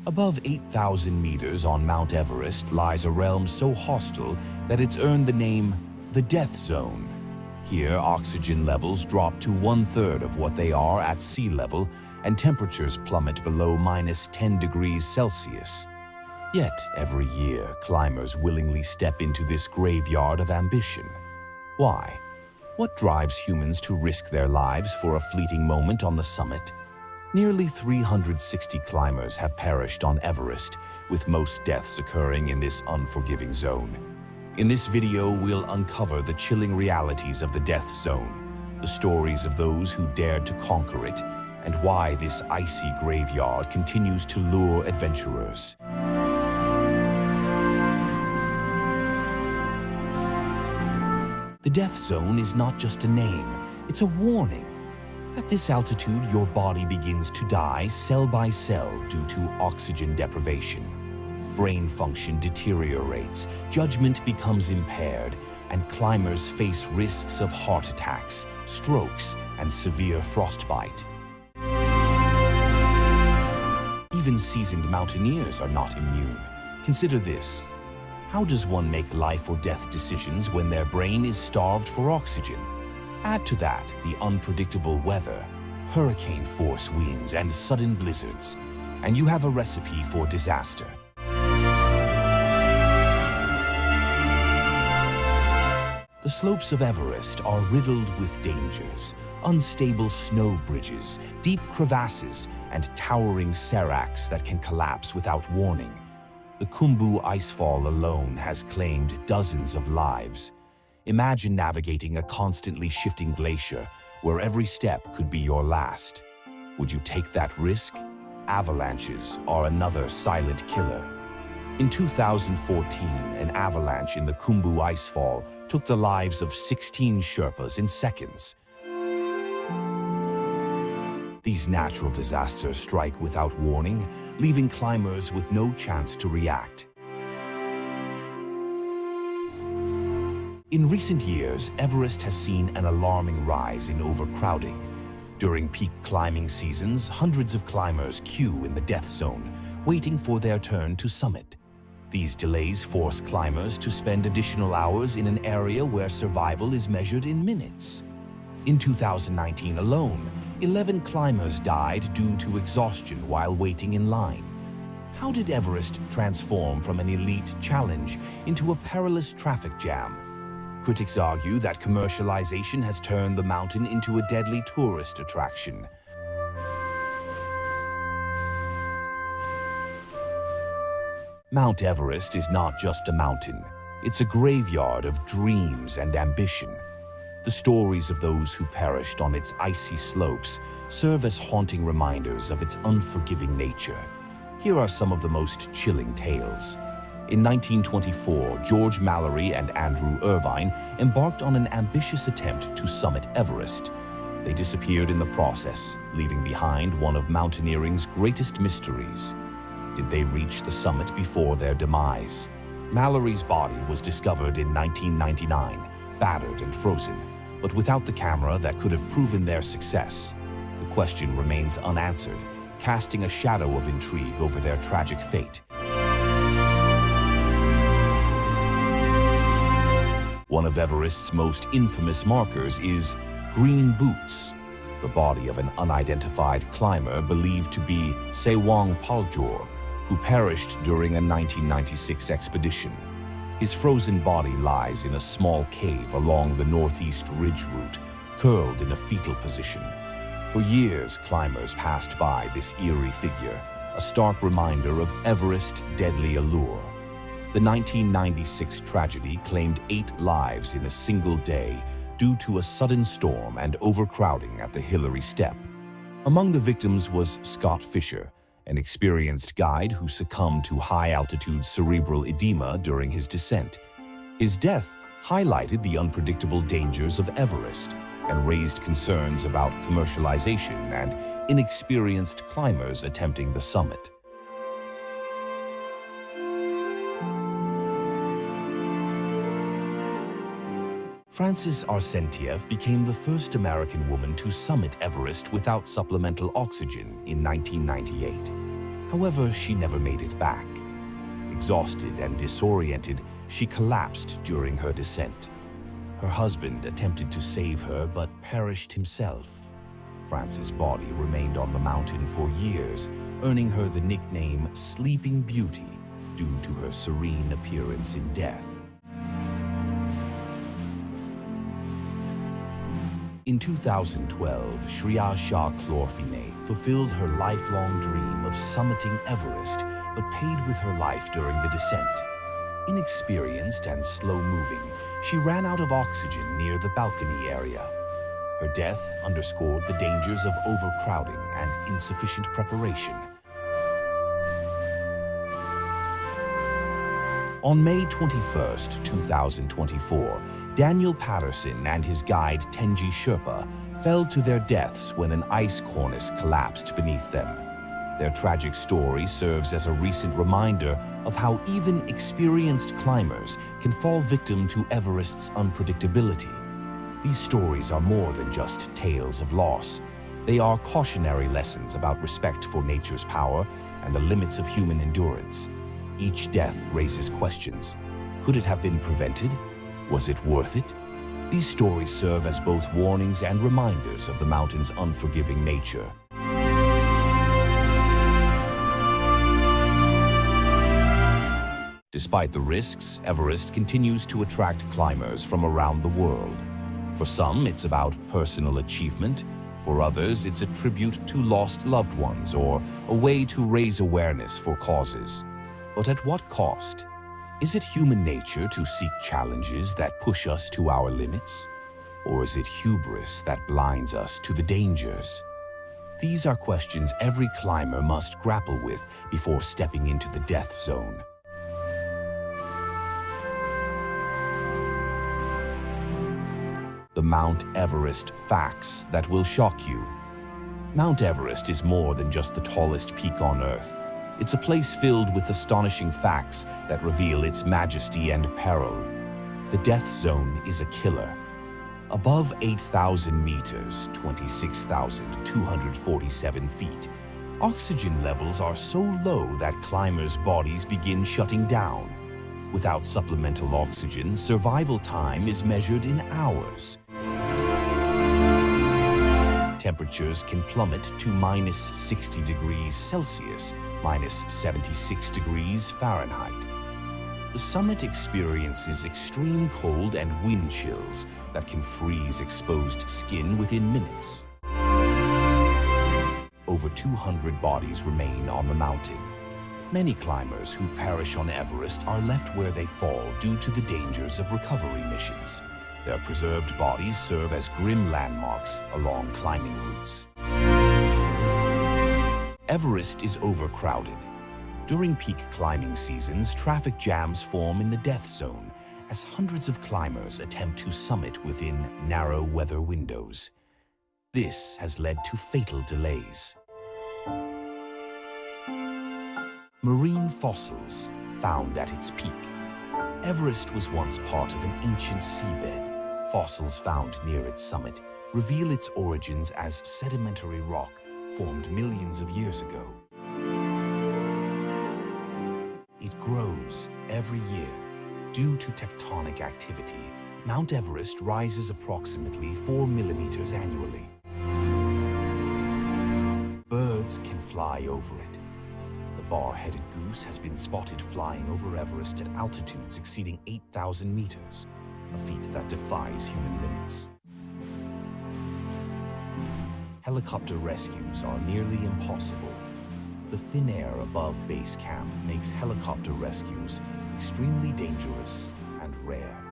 Above 8,000 meters on Mount Everest lies a realm so hostile that it's earned the name the Death Zone. Here, oxygen levels drop to 1/3 of what they are at sea level, and temperatures plummet below -10 degrees Celsius. Yet, every year, climbers willingly step into this graveyard of ambition. Why? What drives humans to risk their lives for a fleeting moment on the summit? Nearly 360 climbers have perished on Everest, with most deaths occurring in this unforgiving zone. In this video, we'll uncover the chilling realities of the Death Zone, the stories of those who dared to conquer it, and why this icy graveyard continues to lure adventurers. The Death Zone is not just a name, it's a warning. At this altitude, your body begins to die cell by cell due to oxygen deprivation. Brain function deteriorates, judgment becomes impaired, and climbers face risks of heart attacks, strokes, and severe frostbite. Even seasoned mountaineers are not immune. Consider this. How does one make life or death decisions when their brain is starved for oxygen? Add to that the unpredictable weather, hurricane-force winds, and sudden blizzards, and you have a recipe for disaster. The slopes of Everest are riddled with dangers, unstable snow bridges, deep crevasses, and towering seracs that can collapse without warning. The Khumbu icefall alone has claimed dozens of lives. Imagine navigating a constantly shifting glacier where every step could be your last. Would you take that risk? Avalanches are another silent killer. In 2014, an avalanche in the Khumbu icefall took the lives of 16 Sherpas in seconds. These natural disasters strike without warning, leaving climbers with no chance to react. In recent years, Everest has seen an alarming rise in overcrowding. During peak climbing seasons, hundreds of climbers queue in the Death Zone, waiting for their turn to summit. These delays force climbers to spend additional hours in an area where survival is measured in minutes. In 2019 alone, 11 climbers died due to exhaustion while waiting in line. How did Everest transform from an elite challenge into a perilous traffic jam? Critics argue that commercialization has turned the mountain into a deadly tourist attraction. Mount Everest is not just a mountain. It's a graveyard of dreams and ambition. The stories of those who perished on its icy slopes serve as haunting reminders of its unforgiving nature. Here are some of the most chilling tales. In 1924, George Mallory and Andrew Irvine embarked on an ambitious attempt to summit Everest. They disappeared in the process, leaving behind one of mountaineering's greatest mysteries. Did they reach the summit before their demise? Mallory's body was discovered in 1999, battered and frozen, but without the camera that could have proven their success. The question remains unanswered, casting a shadow of intrigue over their tragic fate. One of Everest's most infamous markers is green boots, the body of an unidentified climber believed to be Sewang Paljor, who perished during a 1996 expedition. His frozen body lies in a small cave along the northeast ridge route, curled in a fetal position. For years, climbers passed by this eerie figure, a stark reminder of Everest's deadly allure. The 1996 tragedy claimed 8 lives in a single day due to a sudden storm and overcrowding at the Hillary Step. Among the victims was Scott Fisher, an experienced guide who succumbed to high-altitude cerebral edema during his descent. His death highlighted the unpredictable dangers of Everest and raised concerns about commercialization and inexperienced climbers attempting the summit. Frances Arsentiev became the first American woman to summit Everest without supplemental oxygen in 1998. However, she never made it back. Exhausted and disoriented, she collapsed during her descent. Her husband attempted to save her but perished himself. Frances' body remained on the mountain for years, earning her the nickname Sleeping Beauty due to her serene appearance in death. In 2012, Shreya Shah Chlorfine fulfilled her lifelong dream of summiting Everest, but paid with her life during the descent. Inexperienced and slow-moving, she ran out of oxygen near the balcony area. Her death underscored the dangers of overcrowding and insufficient preparation. On May 21, 2024, Daniel Patterson and his guide Tenji Sherpa fell to their deaths when an ice cornice collapsed beneath them. Their tragic story serves as a recent reminder of how even experienced climbers can fall victim to Everest's unpredictability. These stories are more than just tales of loss. They are cautionary lessons about respect for nature's power and the limits of human endurance. Each death raises questions. Could it have been prevented? Was it worth it? These stories serve as both warnings and reminders of the mountain's unforgiving nature. Despite the risks, Everest continues to attract climbers from around the world. For some, it's about personal achievement. For others, it's a tribute to lost loved ones or a way to raise awareness for causes. But at what cost? Is it human nature to seek challenges that push us to our limits? Or is it hubris that blinds us to the dangers? These are questions every climber must grapple with before stepping into the death zone. The Mount Everest facts that will shock you. Mount Everest is more than just the tallest peak on Earth. It's a place filled with astonishing facts that reveal its majesty and peril. The death zone is a killer. Above 8,000 meters, 26,247 feet, oxygen levels are so low that climbers' bodies begin shutting down. Without supplemental oxygen, survival time is measured in hours. Temperatures can plummet to minus 60 degrees Celsius, minus 76 degrees Fahrenheit. The summit experiences extreme cold and wind chills that can freeze exposed skin within minutes. Over 200 bodies remain on the mountain. Many climbers who perish on Everest are left where they fall due to the dangers of recovery missions. Their preserved bodies serve as grim landmarks along climbing routes. Everest is overcrowded. During peak climbing seasons, traffic jams form in the death zone as hundreds of climbers attempt to summit within narrow weather windows. This has led to fatal delays. Marine fossils found at its peak. Everest was once part of an ancient seabed. Fossils found near its summit reveal its origins as sedimentary rock formed millions of years ago. It grows every year. Due to tectonic activity, Mount Everest rises approximately 4 millimeters annually. Birds can fly over it. The bar-headed goose has been spotted flying over Everest at altitudes exceeding 8,000 meters, a feat that defies human limits. Helicopter rescues are nearly impossible. The thin air above base camp makes helicopter rescues extremely dangerous and rare.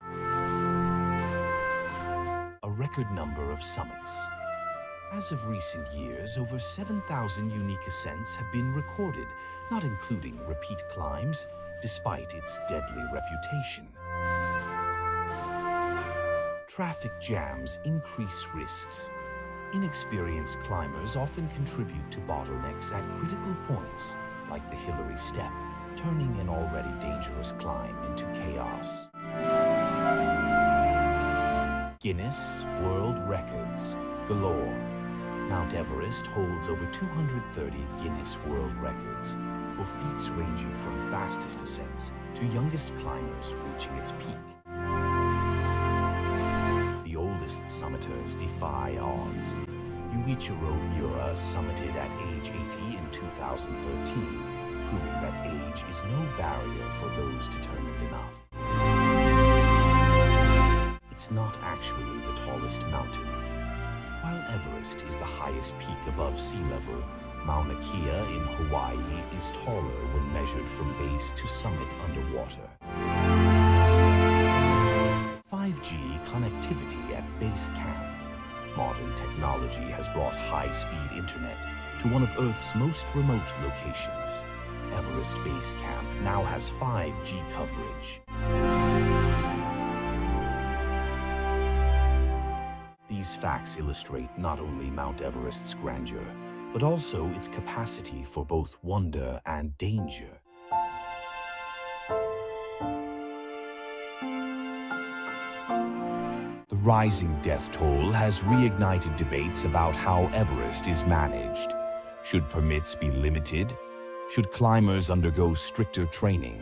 A record number of summits. As of recent years, over 7,000 unique ascents have been recorded, not including repeat climbs, despite its deadly reputation. Traffic jams increase risks. Inexperienced climbers often contribute to bottlenecks at critical points, like the Hillary Step, turning an already dangerous climb into chaos. Guinness World Records galore. Mount Everest holds over 230 Guinness World Records for feats ranging from fastest ascents to youngest climbers reaching its peak. The oldest summiters defy odds. Yuichiro Miura summited at age 80 in 2013, proving that age is no barrier for those determined enough. It's not actually the tallest mountain. While Everest is the highest peak above sea level, Mauna Kea in Hawaii is taller when measured from base to summit underwater. 5G connectivity at base camp. Modern technology has brought high-speed internet to one of Earth's most remote locations. Everest Base Camp now has 5G coverage. These facts illustrate not only Mount Everest's grandeur, but also its capacity for both wonder and danger. The rising death toll has reignited debates about how Everest is managed. Should permits be limited? Should climbers undergo stricter training?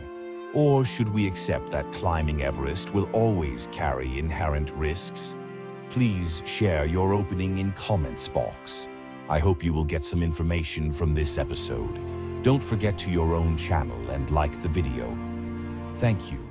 Or should we accept that climbing Everest will always carry inherent risks? Please share your opening in comments box. I hope you will get some information from this episode. Don't forget to your own channel and like the video. Thank you.